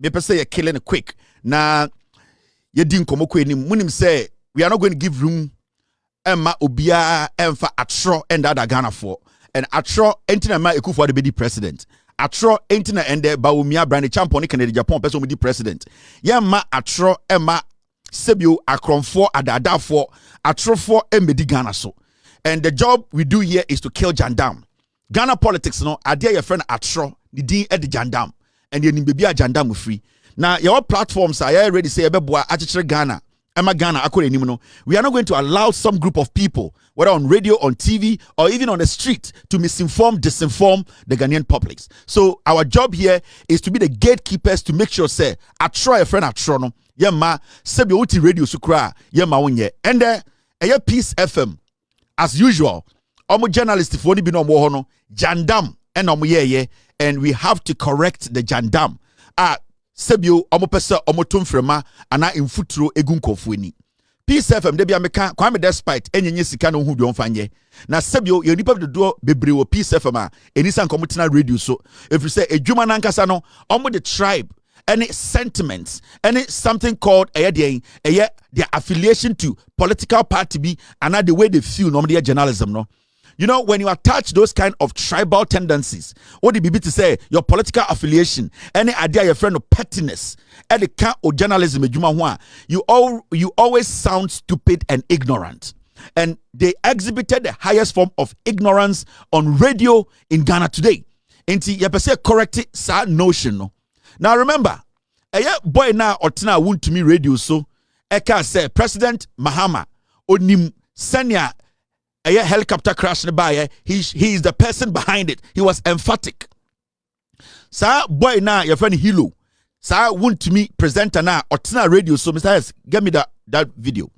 me per say killing it quick. Na ye din komo kwe ni munim say we are not going to give room Emma Obia Emfa Atro and other Ghana for. And Atro entina ma Akufo Addo be president. Atro entina and the Bawumia brand champion Kennedy Agyapong person be president. Yama Atro Emma Sebio Akron for Adada for Atro for Embedi Ghana so. And the job we do here is to kill Jandam. Ghana politics no adia your friend Atro the din at the Jandam and the Nimbibia Jandam free. Now your platforms are already say ebeboa otchere Ghana. Emma Ghana akore nimu no. We are not going to allow some group of people, whether on radio, on TV, or even on the street, to misinform, disinform the Ghanaian publics. So our job here is to be the gatekeepers to make sure say Atro your friend Atro no. Yema sebi uti radio sukra yema wonye. And Peace FM as usual. Omo journalist for ni bi no mo no Jandam and omo ye and we have to correct the Jandam. Sebio omo pesa omo tumfrema ana infuturo egun kofueni. PeaceFM de bia meka kwame despite enyenye sika no hu bi onfanye. Na sebio ye nipa do bebre wo PeaceFM a enisa nkomutina radio so if you say edwuma nankasa no omo the tribe any sentiments any something called their affiliation to political party be and the way they feel normally journalism no. You know, when you attach those kind of tribal tendencies, what did BB to say, your political affiliation, any idea your friend of pettiness, any kind of journalism, you always sound stupid and ignorant. And they exhibited the highest form of ignorance on radio in Ghana today. And you have to correct it, sad notion. No? Now remember, a boy now or tina Wontumi radio so, eka say President Mahama onim senya a helicopter crash by he is the person behind it. He was emphatic. Sir boy now your friend Hilo. Sir Wontumi presenter now Otina radio so Mr. S give me that video.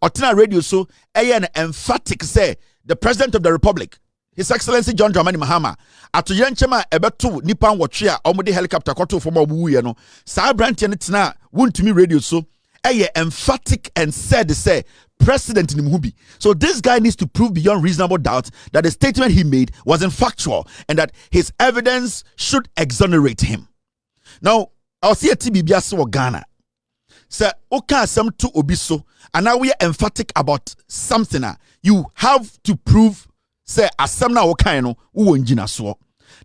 Otina radio so an emphatic say the president of the republic His Excellency John Dramani Mahama Ato yenchema ebeto nipa nwotwe a omode helicopter kwato from obuye no Sir branch ne tena Wontumi radio so emphatic and said say President Nimhubi. So this guy needs to prove beyond reasonable doubt that the statement he made wasn't factual and that his evidence should exonerate him. Now, I'll see a TBBS Ghana. Sir, okay, some to obiso, and now we are emphatic about something. You have to prove, say, as some now okay, no, uonjina swa.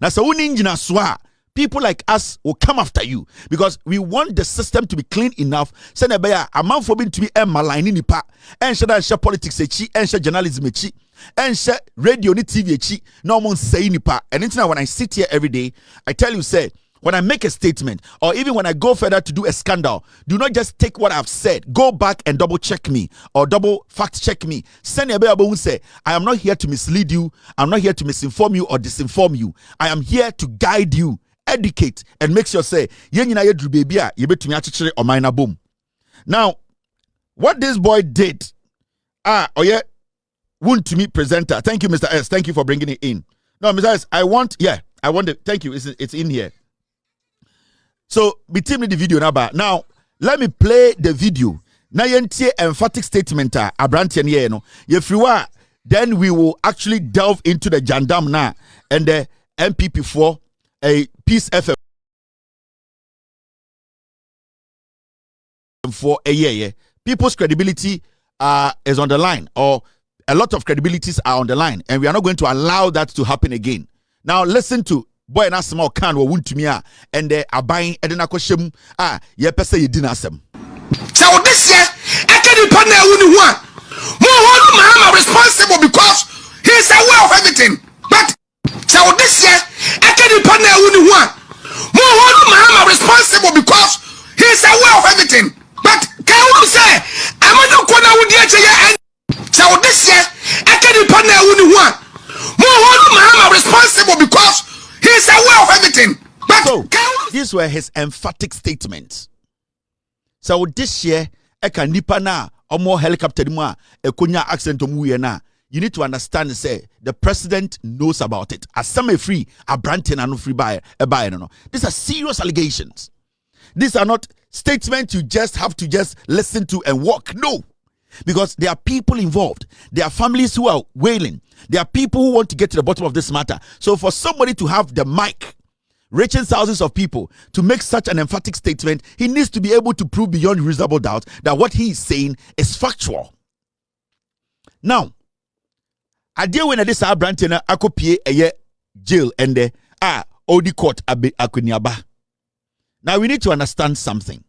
Now, so uninjina swa. People like us will come after you because we want the system to be clean enough. Send a man for being to be a malign nipa and share politics and share journalism and share radio ni TV no one say nipa. And then when I sit here every day, I tell you, say, when I make a statement or even when I go further to do a scandal, do not just take what I've said. Go back and double check me or double fact check me. Send a baby who say, I am not here to mislead you. I'm not here to misinform you or disinform you. I am here to guide you, educate, and make sure say boom. Now, what this boy did, Wontumi presenter. Thank you, Mr. S. Thank you for bringing it in. No, Mr. S, I want it. Thank you. It's in here. So, between the video now, let me play the video. Now, emphatic statement. Then we will actually delve into the Jandam now and the MPP4. A PeaceFM for a year. People's credibility is on the line, or a lot of credibilities are on the line, and we are not going to allow that to happen again. Now, listen to boy na small can wo Wontumi and they are buying edena kwhyem ye pese ye dinasem. So this year, I can't partner with one. More responsible because he is aware of everything. But so this year, I can't partner with one. More responsible because he is aware of everything. But can you say I'm not going to do it? So this year, I can't partner with one. More responsible because he is aware of everything. But so these were his emphatic statements. So this year, eka nipa na omo helicopter mu a ekonya accident omu na. You need to understand, say the president knows about it. As some free, a brantin and no free buy no. These are serious allegations. These are not statements you just have to just listen to and walk. No, because there are people involved. There are families who are wailing. There are people who want to get to the bottom of this matter. So for somebody to have the mic reaching thousands of people to make such an emphatic statement, he needs to be able to prove beyond reasonable doubt that what he is saying is factual. Now, I deal when this Brantina akopie a jail and the Odi court akuniaba. Now we need to understand something.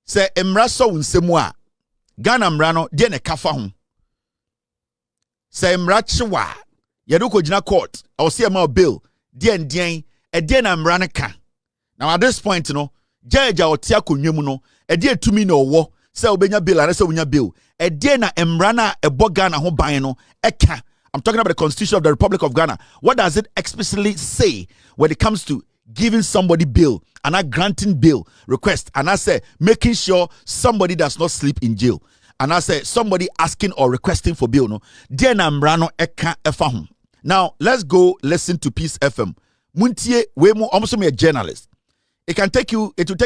Say emraso unsemwa Ghana mrano de ne kafa ho. Say emrachewa yedo jina court or see a bill dien na mrana ka. Now at this point judge a otia konwemu no de tumi no wo say obenya bill and say unya bill na emrana ebo Ghana ho ban no eka. I'm talking about the Constitution of the Republic of Ghana. What does it explicitly say when it comes to giving somebody bail and not granting bail request? And I say making sure somebody does not sleep in jail. And I say somebody asking or requesting for bail. No, now let's go listen to Peace FM. Muntie Wemo almost me a journalist. It will take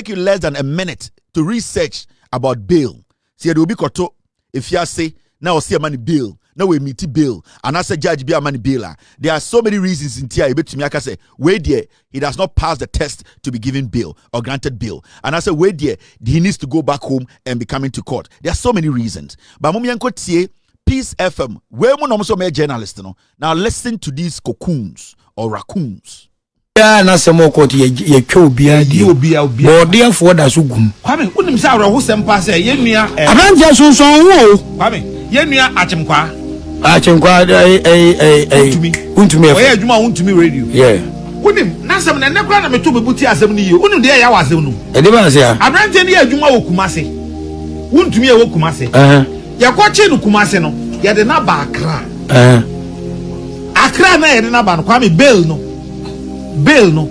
you less than a minute to research about bail. See, it will be koto if you say now see a money bail. Now we meet bill and I say judge be a money bailer. There are so many reasons in Tia to me. I can say wait there, he does not pass the test to be given bail or granted bail. And I say wait there, he needs to go back home and be coming to court. There are so many reasons. But Mumianko Tie, Peace FM, where one also made journalists. Now listen to these cocoons or raccoons. Yeah, na semo court ye kyo bia di but therefore da so gum Kwame unim say awro ho sempa say ye nua abanja sonson wo Kwame ye nua achemkwa Wontumi oye adwuma Wontumi radio yeah unim na sem na nekra na meto bebuti asem ni ye unim de ya wasem no e de ba se ya abrante ni adwuma wo Kumase Wontumi e wo Kumase ye ko che no Kumase no ye de na ba Accra na ye de na ba no Kwame bail no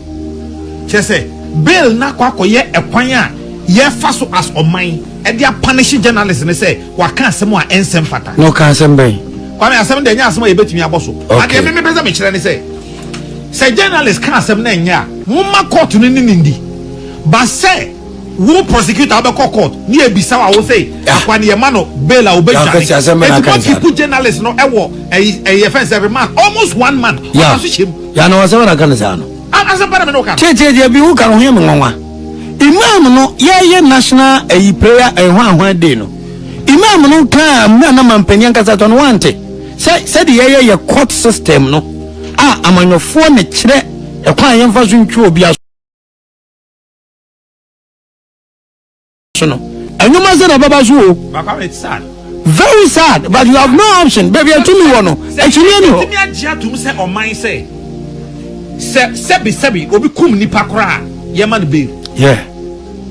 chese bail na kwakoye ekwan a ye fa so as oman e dia punish journalists ne say waka asem a ensem fata no kan asem ben kwame asem de nya asem a yebetumi aboso ade me pesa me kire ne say journalists kan asem na nya mo ma court no ni ndi ba say wo prosecutor be court ni ebisa wa wo say akwan ye ma no bail a obeja e put journalists no ewo e offense every man almost 1 month ya no asem na kan say no Che bi hu kan ho yem nwanwa imam no ye national prayer ehwan day no imam no kan na mampanya nkasa to no wante say de ye court system no amanyofo ne kire ekwan ye mfa so ntwe obi aso no anyuma se na baba so it's sad, very sad, but you have no option baby to me wono actually no me agia to say o man say sebi obi kum nipa kra ye man bail yeah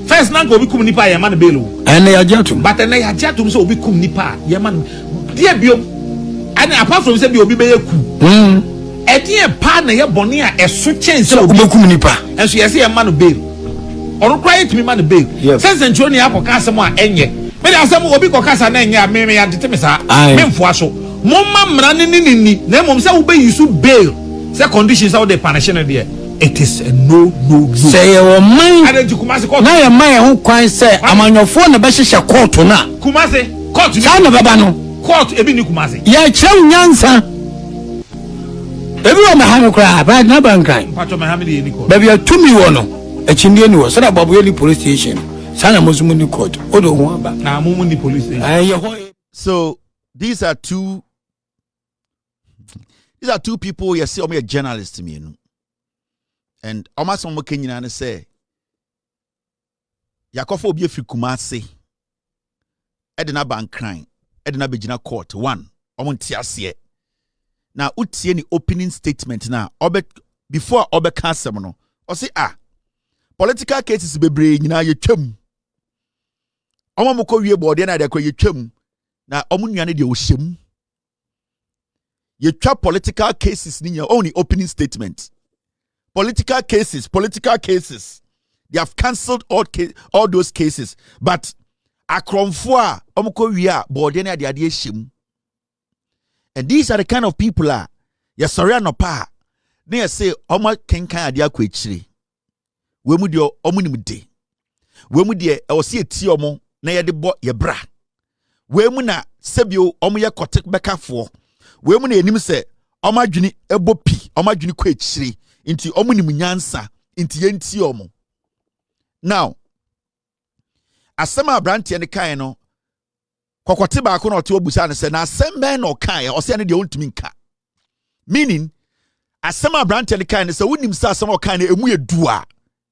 first na go obi kum nipa ye man bail and ya jatum but na ya jatum say obi kum nipa ye man dia biom and apart from say bi obi be yaku e dia pa na ye bone a eso chense obi kum nipa enso ye say ye man bail onu kra yetimi man bail sense ntro ni akoka asem a enye me dey asem obi kokasa na enye a me ya deteme sa me mfo aso momma mra ni na mom say wo be use bail. The conditions out there punishing there. It is a no. Say your mind. Now your mind who can say I'm on your phone the best court na. Kumase court. Sana baba no. Court ebi ni Kumase. Ya chem nyansa. Ebi o mahanu kra ba na ban kran. Pacho Mahamadu ye ni court. Baby atumi wo no. Echinde ni wo. So that babu ye ni police station. Sana mozumu ni court. Odo ho aba. Na mumu ni police station. So these are two people you see a journalist to me, and almost some Kenyan and say Yakofo obi efri Kumase edina ban crime edina begina court one omonti ase na utie ni opening statement na before obe kasem no o say political cases bebre nyina yetwam omamoko wie bode na de kwa yetwam na omunuane de ohyem you trap political cases in your own opening statement. Political cases. They have cancelled all those cases. But akromfua omko wia bodena de ade shim. And these are the kind of people you sorry no pa. They say omo kenkan ade akwechiri. We mu de omunim de. We mu de e osi eti omo na ye de bo ye bra. We mu na sebio omo ye kotek bekafo. We mu na enim se omadwini ebopi omadwini ko echiri Inti omu ni munyansa. Inti yenti omu. Now, asema abrantie ne kae no, kwakwate baako na ote obusa ne se na asem no kae, o se ne de ontumi nka. Meaning, asema abrantie ne kae ne se wonim sa asema o kae ne emu edua,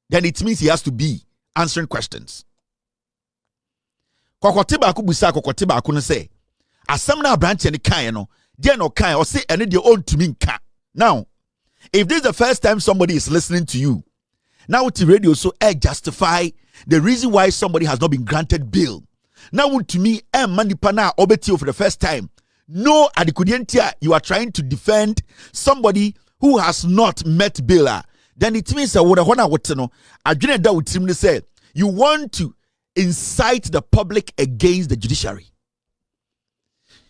then it means he has to be answering questions. Kwakwate baako busa kwakwate baako ne se asem na abrantie ne kae no, de no kae o se ene de ontumi nka. Now, if this is the first time somebody is listening to you, now to radio so justify the reason why somebody has not been granted bail. Now to me, manipana obetio for the first time. No adikudientia, you are trying to defend somebody who has not met bail. Then it means that you want to incite the public against the judiciary.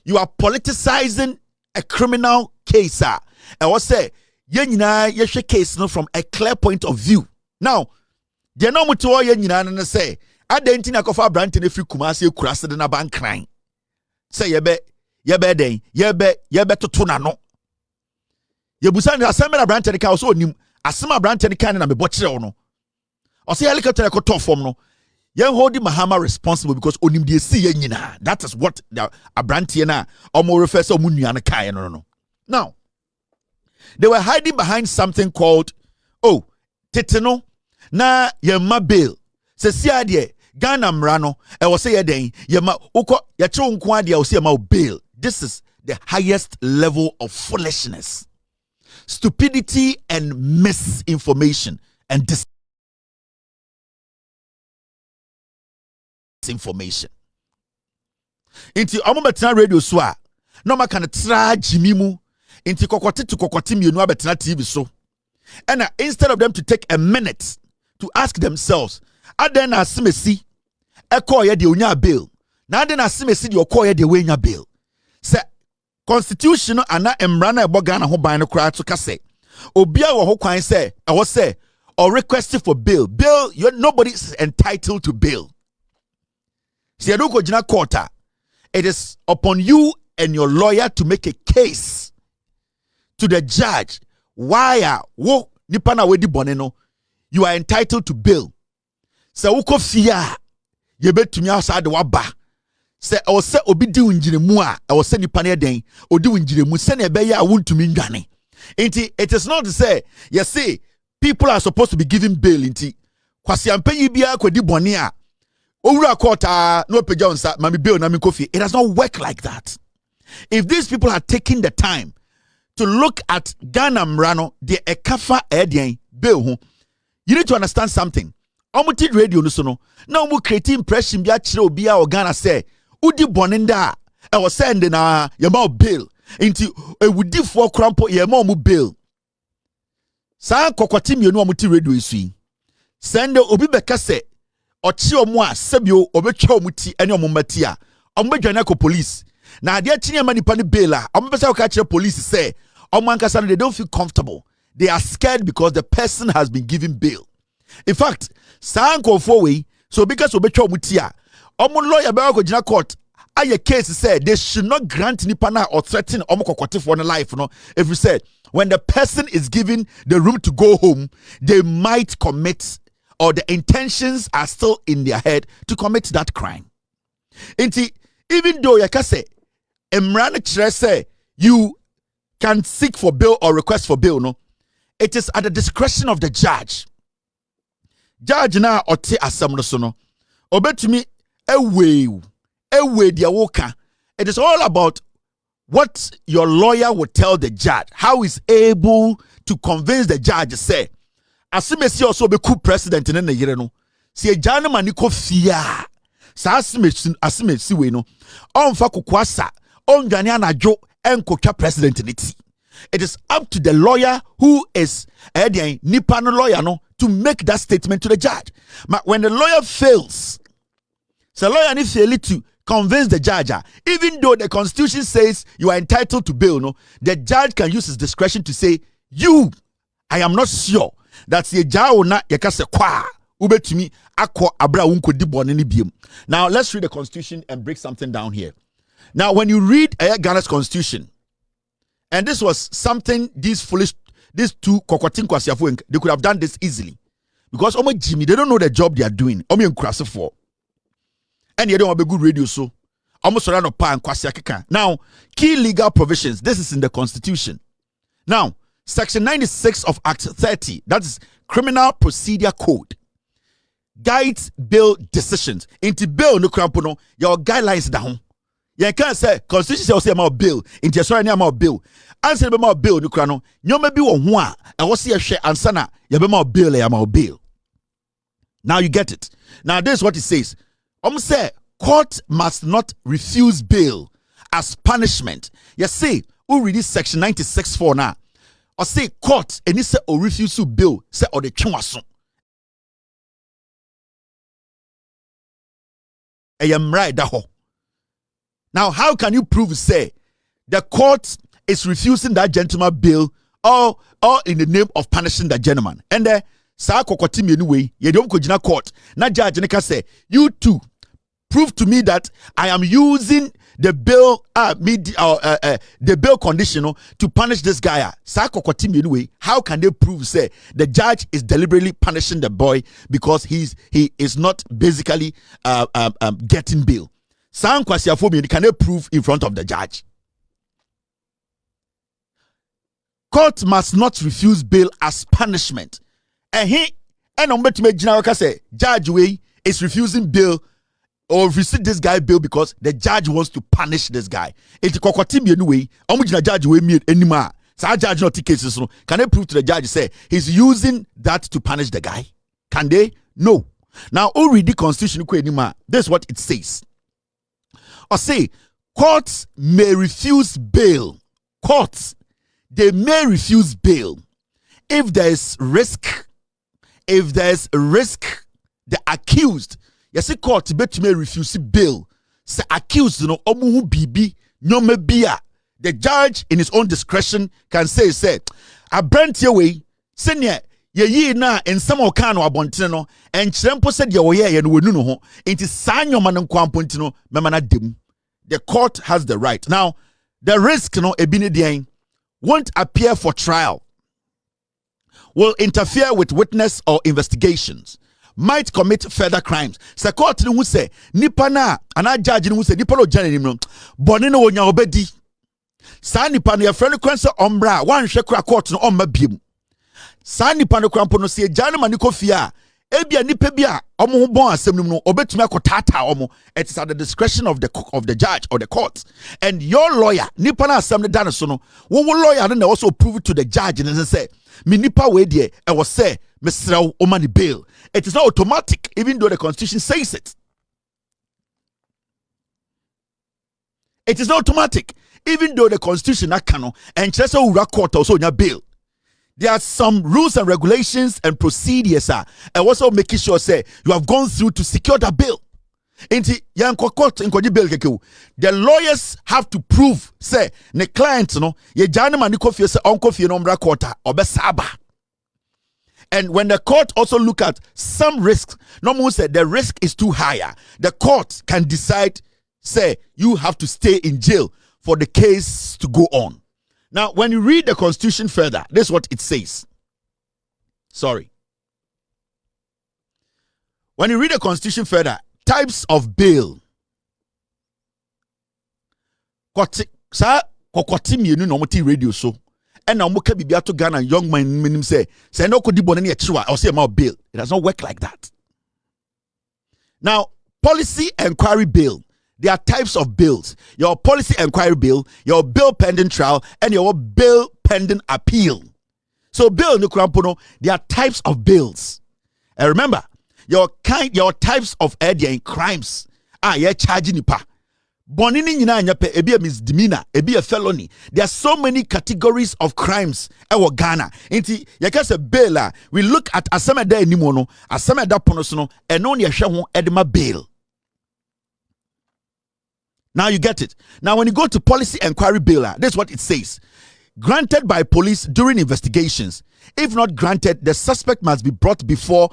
You are politicizing a criminal case. I will say, yenina case from a clear point of view. Now, the no mutu oye nyina na say, adenti na kofa brand ne free Kumasi kurase de na ban kran. Say yebe den, yebe toto na no. Yebusa na asem na brand ne ka so onim, asema brand ne kan na me bochire no. O say helicopter ko to form no. Yen hold Mahama responsible because onim de see yen nyina. That is what the brand na omo refer so mu nua ne kan no. Now, they were hiding behind something called teteno na yema bail. Se sia de Ghana mrano e wo se yeden yema uko ya che nko ade wo se yema bail. This is the highest level of foolishness, stupidity and misinformation and disinformation. Inti omo betena radio so a no ma kan tra jimimu inti kokote mienu abetena TV so. And instead of them to take a minute to ask themselves, aden asimesi ekoye de onya bail. Na aden asimesi de okoye de wenya bail. Se constitution ana emra na ebo Ghana ho ban no kra to kase. Obia wo ho kwan se e wo se or request for bail. Bail, nobody is entitled to bail. Se you go jina court, it is upon you and your lawyer to make a case to the judge. Why wo nipa na wedi bone no, you are entitled to bail. Se uko fia ye betumi asade waba. Se o se obi di unjiremu a o se nipa na den odi unjiremu se na ebe ya wontumi ndwane. Inti it is not to say you see people are supposed to be given bail inti kwasi ampanyi bia kwedi bone a owura court no peja onsa mami bail na mi kofi. It does not work like that. If these people are taking the time to look at Ghana Mrano, the Ekafa Edian Bill, you need to understand something. Omuti radio no sono. Now we create impression bia chire obia o Ghana say, udi bonenda e was send na yama bill. Inti e wudi for crampo yama mu bill. Sa kokwati mienu omuti radio isu. Send obi beka se ochi omu a sebio obetwa omuti ene omumati a ombedwane ko police. Now, they are chini mani pani baila. I'm going catch the police say, they don't feel comfortable. They are scared because the person has been given bail. In fact, Sanko Fowe, so because Obecho Mutia, lawyer Barago Jina Court, a case said they should not grant Nipana or threaten Omoko for life. No, if we said when the person is given the room to go home, they might commit or the intentions are still in their head to commit that crime. Even though Yakase Emran Chere say you can seek for bail or request for bail, no, it is at the discretion of the judge. Judge na ote asam no so no. Obetumi ewe dia woka. It is all about what your lawyer will tell the judge. How is able to convince the judge say asimesi also be coup president in the yere no. Si ejana maniko fia. Sa asimesi we no. Onfa kukwasa. Ondwane anajo enkotwa president niti. It is up to the lawyer who is nipa no lawyer no to make that statement to the judge. But when the lawyer fails, the lawyer needs to convince the judge, even though the constitution says you are entitled to bail, no, the judge can use his discretion to say, I am not sure that the judge na yakase kwa ubetumi akọ abra unko di bone ni biem. Now let's read the constitution and break something down here. Now when you read Ghana's constitution, and this was something these foolish these two kokotin kwasiafo, they could have done this easily. Because Omo Jimmy, they don't know the job they are doing. Omo Nkrasi for. And you don't have a good radio, so almost around a pan kwasiakeka. Now, key legal provisions. This is in the Constitution. Now, Section 96 of Act 30, that is Criminal Procedure Code, guides bail decisions. Into bail no crampono, your guidelines down. You can't say Constitution say about bail. Into your sorry about bail. Answer about bail no crano. You may be one. I was see a share ansana. You be more bail. About bail. Now you get it. Now this is what it says. Say court must not refuse bail as punishment. You see, who read this section 96 for now? Or say court and it say or refuse to bail say or the chwaso. I am right that ho. Now how can you prove say the court is refusing that gentleman bail or in the name of punishing that gentleman? And sa kokoti me anyway, ye don't go jina court. Na judge nika say you too prove to me that I am using the bail the bail conditional to punish this guy. Anyway, how can they prove say the judge is deliberately punishing the boy because he is not basically getting bail? Can they prove in front of the judge? Court must not refuse bail as punishment. And judge way is refusing bail or receive this guy bail because the judge wants to punish this guy. It's kokoti anyway. Judge way me anymore. So judge not take cases. Can they prove to the judge say he's using that to punish the guy? Can they? No. Now, read the Constitution. This is what it says. Or say courts may refuse bail. Courts, they may refuse bail if there is risk. If there is risk, the accused. You see, court may refuse bail. Say accused, omuhu bibi nyome bia. The judge, in his own discretion, can say, I brent your way, senior. Ye na in some okano abontino, and Chempo said your way and we no into sign your man and quampontino, memana dim. The court has the right. Now, the risk ebinidian won't appear for trial, will interfere with witness or investigations, might commit further crimes. Se court who say nipa na ana judge who say nipa no jani no boni no wonya obedi. Sa nipa no your friend kwanse ombra wan hwe kra court no omma biem. Sa nipa no krampo no se jani mani kofia ebia nipa bia omo ho bon asem no obetumi akotata omo. It is at the discretion of the judge or the court. And your lawyer nipa na asem no dan so no wo lawyer no also prove it to the judge and say me nipa we de e was say Mr. Omani bail. It is not automatic, even though the Constitution says it. It is not automatic, even though the Constitution canon and Chesa Ura court also your bail. There are some rules and regulations and procedures, and also making sure say you have gone through to secure the bail. The lawyers have to prove say the client ye jana maniko fie say onko fie no mbra court obesaba. And when the court also look at some risks, no more say the risk is too higher. The court can decide, say, you have to stay in jail for the case to go on. Now, when you read the Constitution further, this is what it says. Sorry. When you read the Constitution further, types of bail. Radio so. And now Muka Bibiato Ghana young man minim say no could dibon or say about bail. It does not work like that. Now, policy inquiry bail. There are types of bills. Your policy inquiry bill, your bill pending trial, and your bill pending appeal. So bill no krampono, there are types of bills. And remember, your types of crimes. You're charging nipa. Bonini nyina nyape ebi a misdemeanor, ebi a felony. There are so many categories of crimes ewo Ghana. Inti yakase bail we look at asame da enimo no, asame da pono so no, eno ne hwe ho edema bail. Now you get it. Now when you go to policy inquiry bail, this is what it says. Granted by police during investigations. If not granted, the suspect must be brought before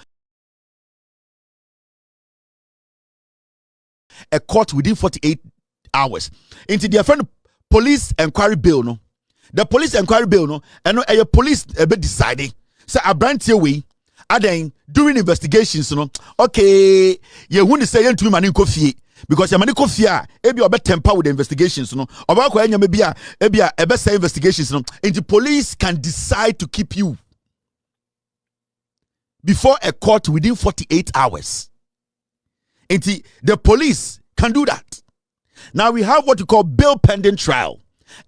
a court within 48 hours. Into their friend police inquiry bail, no. the police inquiry bill no and a police be decided say abrantie we aden during investigations no okay ye hu ni say yentumi mani kofie because yamani kofie ebi obe temper with the investigations no oba kwa enya bia ebe say investigations no into police can decide to keep you before a court within 48 hours. Into the police can do that. Now we have what we call bail pending trial.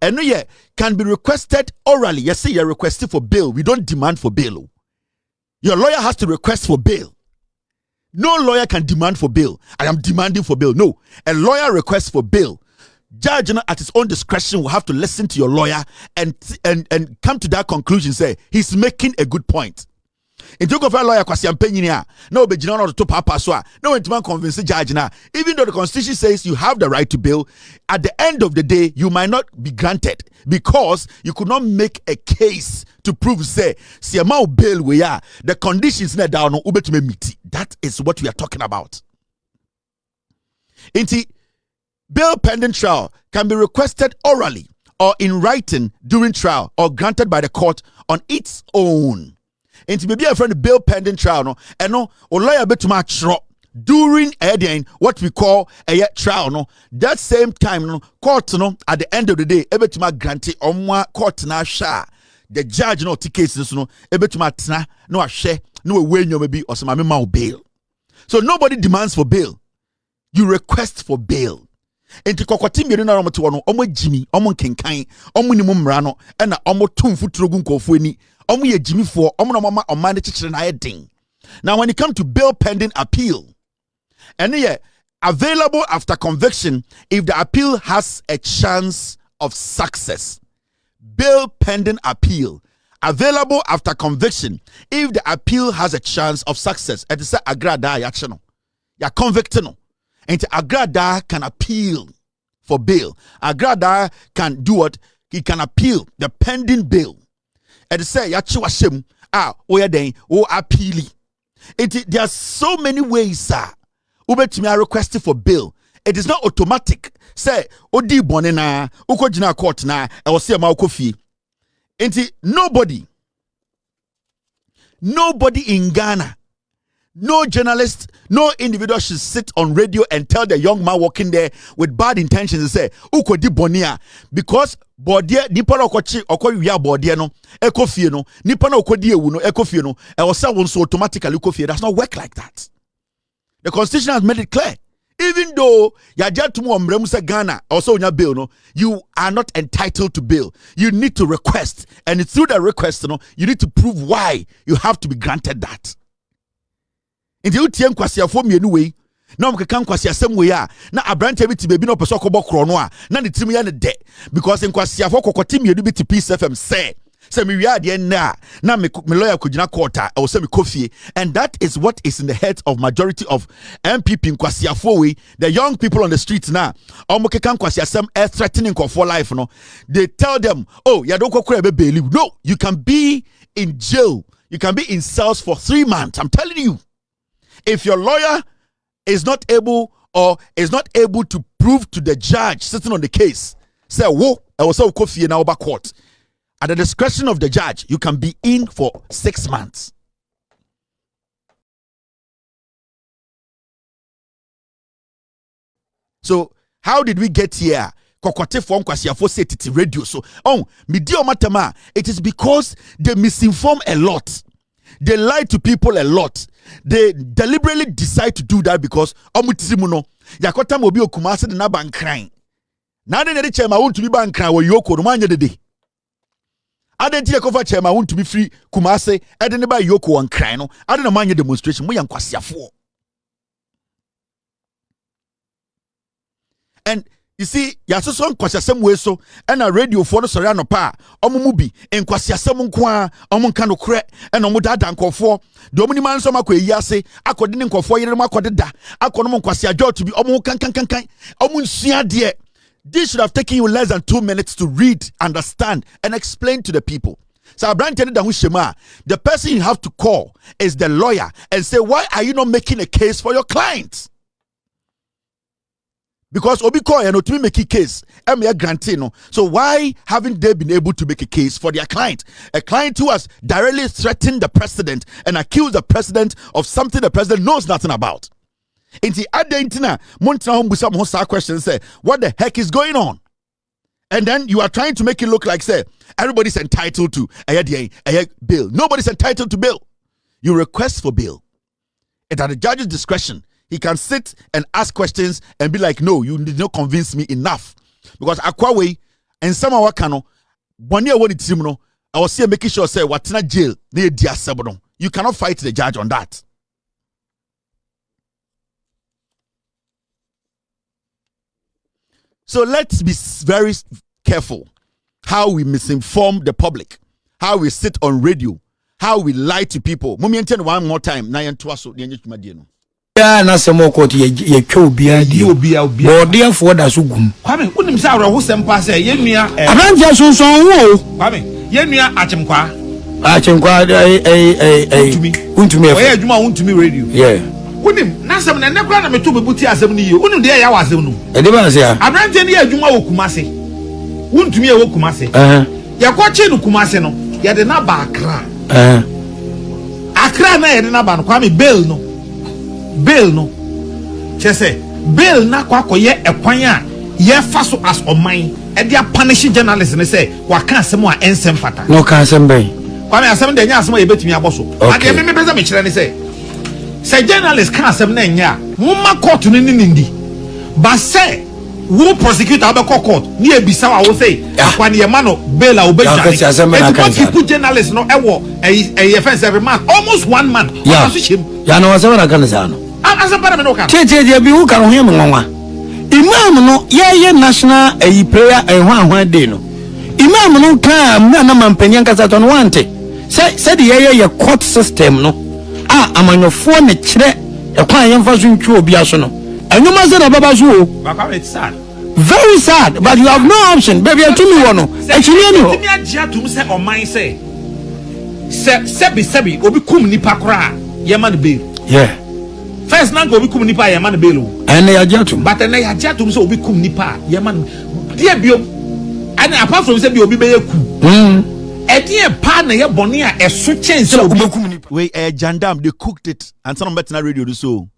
And no, yeah, can be requested orally. You see, you're requesting for bail. We don't demand for bail. Your lawyer has to request for bail. No lawyer can demand for bail. I am demanding for bail. No, a lawyer requests for bail. Judge at his own discretion will have to listen to your lawyer and come to that conclusion. Say he's making a good point. In talk of a lawyer, no be no to papa so no man convince the judge now. Even though the constitution says you have the right to bail, at the end of the day you might not be granted because you could not make a case to prove say amount bail we are the conditions na down meet. That is what we are talking about. Inti bail pending trial can be requested orally or in writing during trial or granted by the court on its own. Into maybe a friend bail pending trial no and no or lawyer bet to during what we call a trial no that same time no court no at the end of the day ebe to grant on court na sha the judge no cases no ebe to tna no ahwe no we nyo maybe or some ma bail. So nobody demands for bail, you request for bail. Enti kokoti mienu na romoto no omo jimi omo nkenkan omo ni mumra no e na omo tumfu trogu nkofo ani omo ye jimi fo omo no mama omane chichire na yedin. Now when it comes to bail pending appeal, and yeah, available after conviction if the appeal has a chance of success. Bail pending appeal available after conviction if the appeal has a chance of success. Et say agrada ya cheno ya convict no. And Agrada can appeal for bail. Agrada can do what? He can appeal the pending bail. And say, Yachiwashem, Oyadeng, O appeali. There are so many ways, sir. Ubetimi are requesting for bail. It is not automatic. Say, Odi bonena, Ukojina court na, I will say Maukofi. Nobody in Ghana, no journalist, no individual should sit on radio and tell the young man walking there with bad intentions and say, Uko di bonia, because bodia, nipa na okochi, okoya bodia no, ekofie no, nipa na okodi ewu no, ekofie no, and was so automatically ekofie. Does not work like that. The constitution has made it clear. Even though Ghana also on your bail, no, you are not entitled to bail. You need to request, and through the request, no, you need to prove why you have to be granted that. In the UTM kwasia for me anyway, na mkeka kwasia same way na abrante bi ti bebi no peso kobọ kro no a na ne tim ya ne de because in kwasia for kokoti me bi ti PeaceFM say me wi ade na me lawyer kugina court a o say me kofie, and that is what is in the heads of majority of MPP in kwasia for we the young people on the streets now omkeka kwasia some threatening for life no. They tell them, oh ya don't kokura be bail. No, you can be in jail, you can be in cells for 3 months. I'm telling you. If your lawyer is not able to prove to the judge sitting on the case, say, whoa, I was so coffee now back court. At the discretion of the judge, you can be in for 6 months. So, how did we get here? Kokote form kwasiafo say titi radio. So, media matama, it is because they misinform a lot. They lie to people a lot. They deliberately decide to do that because omutizimuno yakota mobi okumase de na bankran na de ne chema Wontumi bankran wo yoko no manye dede adenti ekofa chema Wontumi free kumase ede ne ba yoko wankran no ade na manye demonstration mo yankwasiafo. And you see, yasoso nkwasiasem we so na radio for no sori anopa omumu bi nkwasiasem nko a omunka no kre na omu dada nkofo de omuni man so makwa yi ase akode ne nkofo yere makode da akono mo nkwasia jotu bi omu kan omu nsua de. This should have taken you less than 2 minutes to read, understand and explain to the people. So the person you have to call is the lawyer and say, why are you not making a case for your client? Because Obiko and Otumi make a case, grantino. So why haven't they been able to make a case for their client? A client who has directly threatened the president and accused the president of something the president knows nothing about. In the Adentina, Montana questions say, what the heck is going on? And then you are trying to make it look like, say, everybody's entitled to a bail. Nobody's entitled to bail. You request for bail. It's at the judge's discretion. He can sit and ask questions and be like, no, you did not convince me enough. Because Akwawe and some of our cano, 1 year what no, I was here making sure say what's not jail near dia sabodon. You cannot fight the judge on that. So let's be very careful how we misinform the public, how we sit on radio, how we lie to people. One more time. Yeah, na semo court ye twa obia but therefore da so gum kwame unim say awro ho sempa say yenua abanja sonson wo kwame yenua achemkwa untumi oye adwuma untumi radio yeah unim na sem na nekura na meto bebuti asem ni ye unim de ya wasem no e de ba say abrante ni adwuma wo kumase untumi e wo kumase ya ko chi no kumase no ya de na ba akra na ye de na ba no kwame bail no chese bail na kwakoye ekwan a ye fa so as oman e dia punish journalist ne say waka asem a ensem fata no ka asem ben kwame asem de nya asem a yebetumi aboso ade me pese me kire ne say journalist ka asem na nya mumma court no nindi ba say wo prosecutor abeko court ni ebisa wa wo say akwan ye man no bail a obeja e put journalist no e wo e offense every man almost 1 month ya no asem na kan say no asapara me no kan che bi hu kan ho yem nwanwa imam no ye national prayer ehwan day no imam no kan na mampanyan kasa to no wante say the ye court system no amanyofo ne kire ekwan yemfa so ntwe obi aso no enuma se na baba so o it's sad, very sad, but you have no option baby to me wono actually no me agia to say o man say sebi obi kum nipa kora ye man bail yeah first na go obi kum nipa ye man bail and ya jatum but na ya jatum say obi kum nipa ye man dia biom and apart from say bi obi be yaku e pa na ye bone a eso chense obi kum nipa we jandam they cooked it and some better radio do so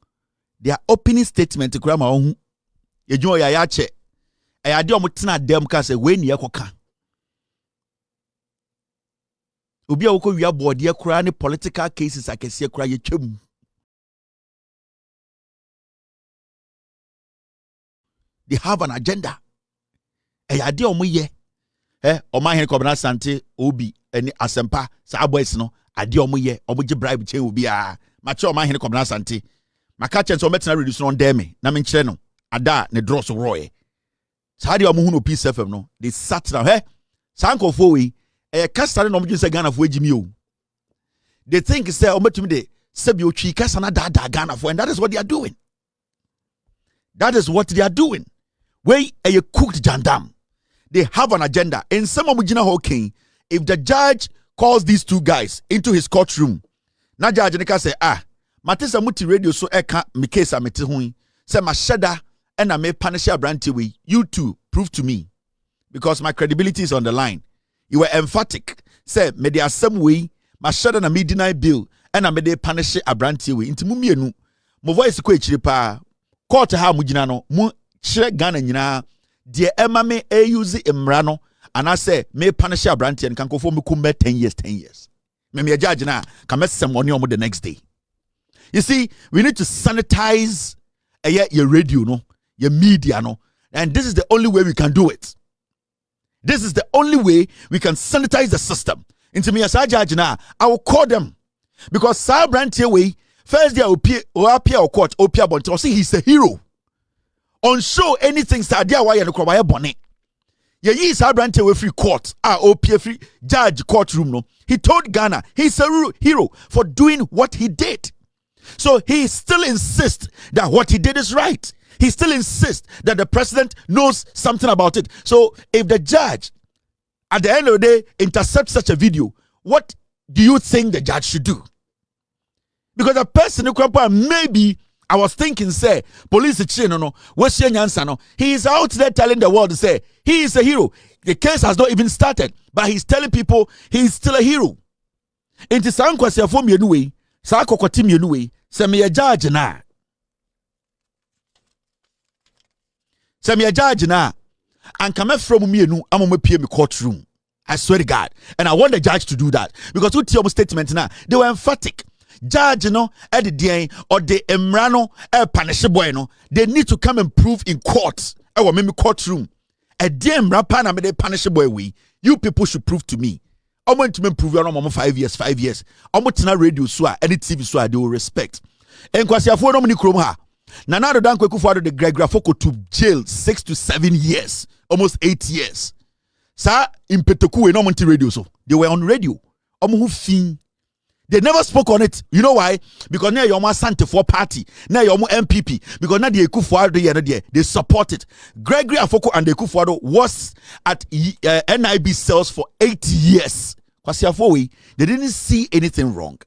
their opening statement kura ma ohu yedwon ya che e ade o mutena dem ka say we ni yekoka obi a woko wi abode kura ne political cases akese kura ye twem they have an agenda e ade o moye o ma hen Kwabena Asante obi eni asempa sa boys no ade o moye o moje bribe che obi a ma che o ma hen Kwabena Asante maka chen so metena reduce on dem na me nkire no ada ne draw so roy sa de o mo hu no PeaceFM no they sat down sankofo we kasa no mo say Ghana fo ejimi o they think say o metumi de sebi otwi kasa na da Ghana fo and that is what they are doing. That is what they are doing. Where a cooked jandam. They have an agenda. In some of Mujina Hawking, if the judge calls these two guys into his courtroom, na judge nika say, Matisa muti radio so eka mi case amete hui. Say ma sheda and I may punish a brand way. You two prove to me. Because my credibility is on the line. You were emphatic. Say, me there some way, ma sheda na me deny bill, and I may they punish a brand way. Inti mumienu. Mo voice kwe chiripa. Court ha mujina no mu chere Ghana nyina de emame use emra and I say me punish abrante and kan kofo me kum 10 years me judge na ka mesem money omo the next day. You see, we need to sanitize your radio no, your media no, and this is the only way we can do it. This is the only way we can sanitize the system. Into me as a judge na I will call them because Sabrante way first day or appear or court opia bonte or say he's a hero. On show anything sadia why and kwabaya bonnet. Ye is Sabrante we free court. Opia free judge courtroom no. He told Ghana he's a hero for doing what he did. So he still insists that what he did is right. He still insists that the president knows something about it. So if the judge at the end of the day intercepts such a video, what do you think the judge should do? Because a person who maybe I was thinking, say, police no, what's your answer? No, he is out there telling the world, say, he is a hero. The case has not even started, but he's telling people he's still a hero. Into some question for me anyway, Sako team anyway, send me a judge na. Send me a judge na. And come from me, I'm on my PM courtroom. I swear to God. And I want the judge to do that. Because with your statement now, they were emphatic. Judge, at the day, or the Emrano, punish boy, they need to come and prove in court. Or maybe courtroom. A damn rapana made a punish boy we. You people should prove to me. I want to prove your mama 5 years. I want to radio so any TV so they will respect. And kwasi afo no mani krom ha. Na na do dan Kweku Addo the Gregory Afoko to jail 6 to 7 years, almost 8 years. Sa impeteku we no monti radio so. They were on radio. Omo hu fin. They never spoke on it. You know why? Because now you're Asante for party. Now you're MPP. Because now the Akufo Addo they support it. Gregory Afoko and the Akufo Addo was at NIB cells for 8 years. They didn't see anything wrong.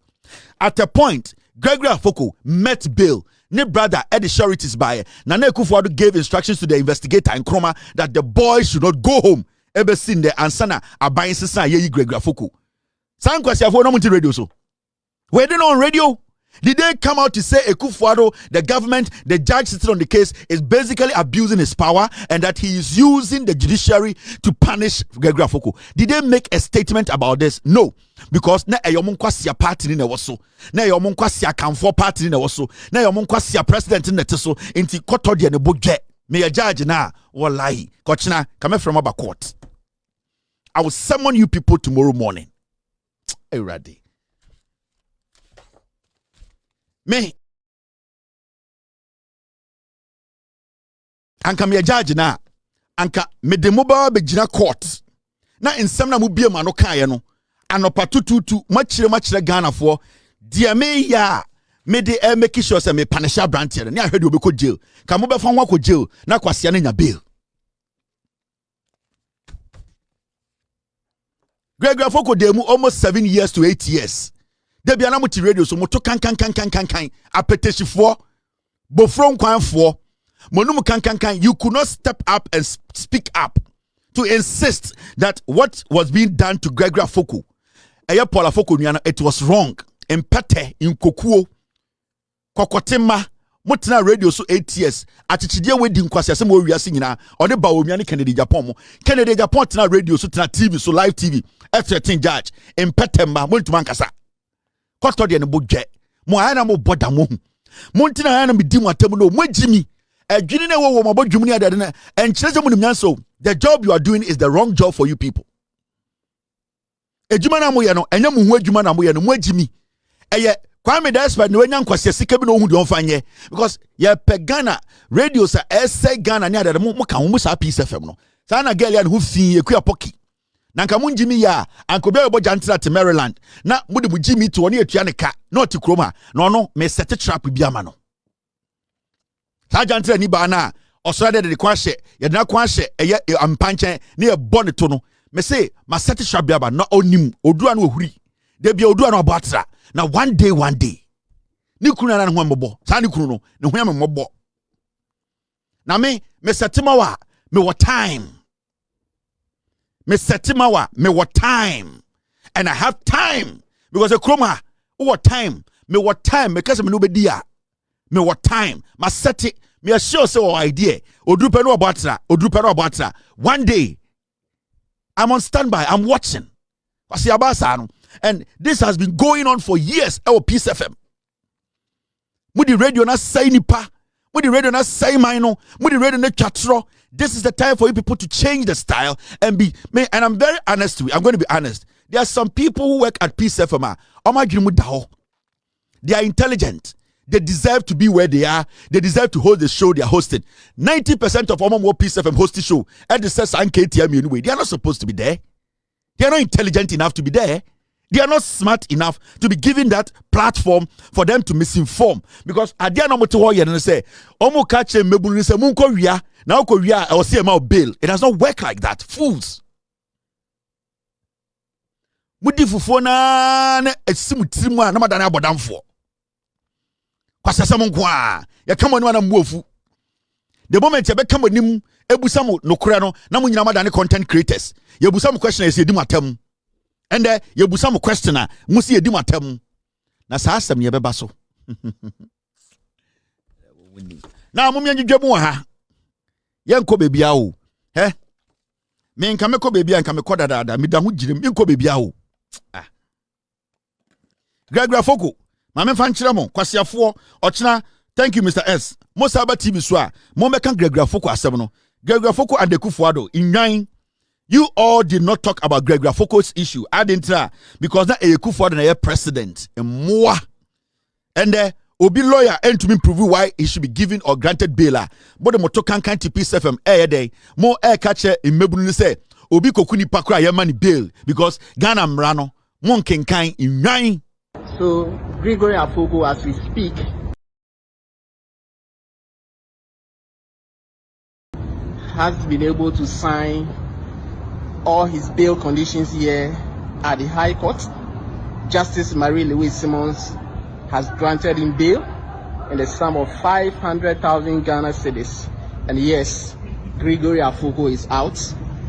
At a point, Gregory Afoko met Báil. Ne brother Eddie sureties by Nana Akufo Addo gave instructions to the investigator in Kroma that the boy should not go home. Ever seen the ansana abayin sisa ye Gregory Afoko. San kwasi afo no munti radio so. Were they not on radio? Did they come out to say Akufo Addo, the government, the judge sitting on the case is basically abusing his power and that he is using the judiciary to punish Gregory Afoko? Did they make a statement about this? No. Because na eyomun kwasi party ni na waso. Na eyomun kwasi Kamfo party ni na waso. Na eyomun kwasi president ni na teso. Inti koto de ne bodwe. Me a judge na wallahi. Kochina come from our court. I will summon you people tomorrow morning. Hey, ready. Me anka me judge na anka me de mobile be gina court na ensem na mu bia ma no kan ye no anopa tututu machire Ghana for dia me ya me de make sure say me punish brand here na ahwede obekọ jail ka mo be fa ho akọ jail na kwase na nya bail. Gregory Afoko demu almost 7 years to 8 years. Debi anamuti radio so moto kan apeteshifo bofron kwanfo monum kan you could not step up and speak up to insist that what was being done to Gregory Afoko Paul Afoko nuana it was wrong. Empete in kokuo kokotema motina radio so 8 years achichide wedi nkwase asem wo wiase nyina one Bawumia ne Kennedy Agyapong Kennedy Agyapong tina radio so tina TV so live TV F13 judge empete ma montuma nkasa koto de ne bodwe mo ayana mo boda mo montina ayana me di mo atam no mo agimi adwini na wo mo bodwum ni adade na enkyereze mo nimyanso. The job you are doing is the wrong job for you people. Ejuma na mo ye no enya mo hu adwuma na mo ye no mo agimi eye Kwame Desperate no enya nkwase sika bi no hu de onfanye because ye pegana radio sa essay Ghana ni adade mo ka mo sa PeaceFM no sa na girl ya no hu fin ye kua poki na nka mun jimi ya anko be obo jantra te Maryland na mudi mu jimi to oni atua ne ka na oti kroma no no me set trap bi ama no sa jantra ni ba na osoro de kwahye ye na kwahye eye ampanchen na ye bone to no me say ma set trap bi aba na onim odua na ohuri de bia odua na obatra na one day ni kunu na ho mbobo sa ni kunu no ne ho am mbobo na me setima wa me what time me setima wa me what time and I have time because a chroma what time me what time because me no be dia me what time ma set it me assure say our idea odrupe no obatra one day I'm on standby, I'm watching and this has been going on for years. Our PeaceFM. Mudi radio na say nipa. Mudi radio na say mino. Mudi radio na chatro. This is the time for you people to change the style and be. And I'm very honest with you. I'm going to be honest. There are some people who work at PeaceFM. They are intelligent. They deserve to be where they are. They deserve to hold the show they are hosting. 90% of Omo PeaceFM hosting show at the says KTM anyway. They are not supposed to be there. They are not intelligent enough to be there. They are not smart enough to be given that platform for them to misinform. Because at the end of the say, Omo catch a mebuni se munko ria, now ko ria or see about Báil. It does not work like that. Fools. Mudi fufona esimu trimu na madana abodamfo. kwasasam nko ya kama no na mbuofu the moment you become nim ebusam no kura no na mo nyina madane content creators ye busam question e edi matam and ye busam question a mo se edi matam na saa asem ye beba so na mo nyadwedwemu ha ye nko bebia o he me nka meko bebia nka meko dada me da ho girem nko bebia o Gregory Afoko ma me fa nkyere mo kwasiafo ochina. Thank you, Mr. S. Mosaba TV Swa. Momekan Gregory Afoko asem. Gregory Afoko and Akufo Addo. In 9, you all did not talk about Gregory Afoko's issue. I didn't try because that Akufo Addo na president. And more. And Obi lawyer and to me prove why he should be given or granted bail. But the moto can to PeaceFM air day. More air catcher in Mebunu say Obi kokuni pakra yamani bail because Ghana mrano mon kenkan in 9. So Gregory Afoko, as we speak, has been able to sign all his bail conditions here at the High Court. Justice Marie Louise Simmons has granted him bail in the sum of 500,000 Ghana cedis. And yes, Gregory Afoko is out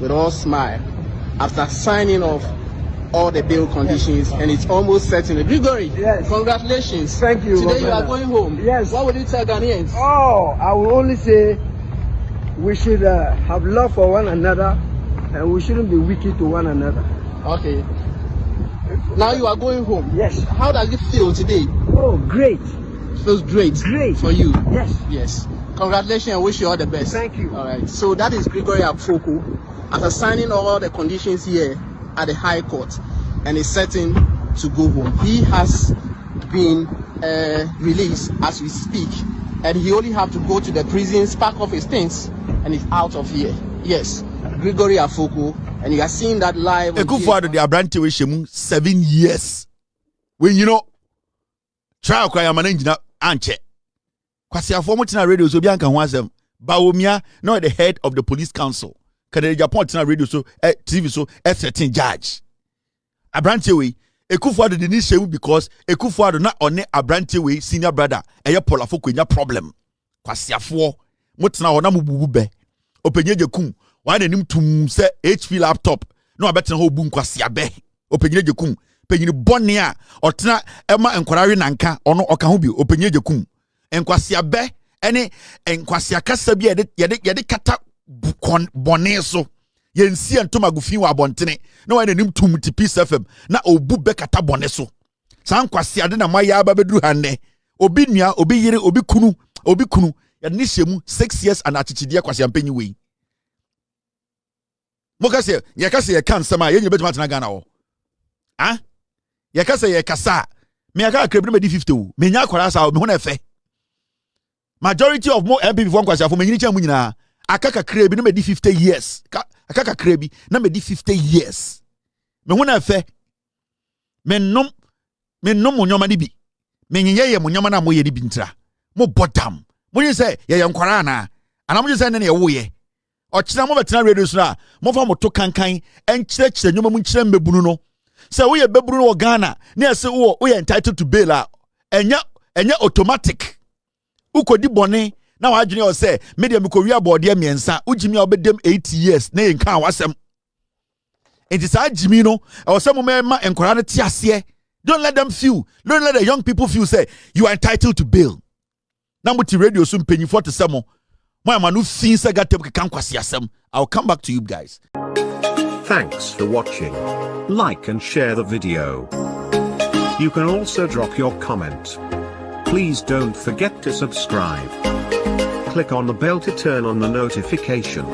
with all smile after signing off all the bail conditions, and it's almost certain. Gregory, yes. Congratulations. Thank you. Today you are going home. Yes. What would you tell Ghanaians? Oh, I will only say we should have love for one another, and we shouldn't be wicked to one another. Okay. Now you are going home. Yes. How does it feel today? Oh, great. Feels great. Great. For you. Yes. Yes. Congratulations. I wish you all the best. Thank you. All right. So that is Gregory Afoko after signing all the conditions here at the High Court, and is certain to go home. He has been released as we speak, and he only have to go to the prisons, pack off his things, and he's out of here. Yes, Gregory Afoko, and you are seeing that live. Akufo Addo the Abrante we shemu 7 years. When you know trial kwa yamana njina anche. Kwasiafo mo tina radio so bi anka ho asem. Bawumia no the head of the police council. Kennedy Agyapong tina radio so TV so a certain judge. Abrante we Akufo Addo didn't shame because Akufo Addo na one Abrante we senior brother eye Paul Afoko nya problem. Kwasiafo mo tina ho na mo bubu be. Openye jekum wan anim tum se HP laptop no abetena ho bu nkwasia be. Openye jekum penyini bone a otena ema enkwarawe nanka ono oka ho bi openye jekum enkwasia be ene enkwasia kasa bi yede kata bone so yensi antoma gufi wa abontene na wan anim tum ti PeaceFM na obu be kata bone so san kwasia de na maya aba beduru hanne obi nua obi yire obi kunu ya ni shemu 6 years and achichide kwasia mpanyi we mokase ye kase ye kan sama ye nyebetuma tena Ghana wo ye kase ye kasa me aka krebne me di 50 wo me nya akwara sa me ho na efe majority of more MP before kwasia fo me nyini cha mu nyina akaka krebi na me di 50 years akaka krebi na me di 50 years me ho na efe me nom nyoma ni bi me nyenye ye nyoma na mo ye ni bi ntra mo bodam mo yin say ye nkwara na ana mo yin say ne ye wo ye ochina mo betena radio so na mo fa mo to kankan enkyerechire nyoma mu nkyere mbebunu no say wo ye bebunu no Ghana na say wo ye entitled to bail a enya automatic ukodi bone na wa adwene o say media mekowia boode miensa ugimi a obedem 8 years na yenka wasem enti sa jimi no e wo say mo ma enkora no ti ase. Don't let them feel, don't let the young people feel say you are entitled to bail. Na mo ti radio so mpanyi 47 I'll come back to you guys. Thanks for watching. Like and share the video. You can also drop your comment. Please don't forget to subscribe. Click on the bell to turn on the notification.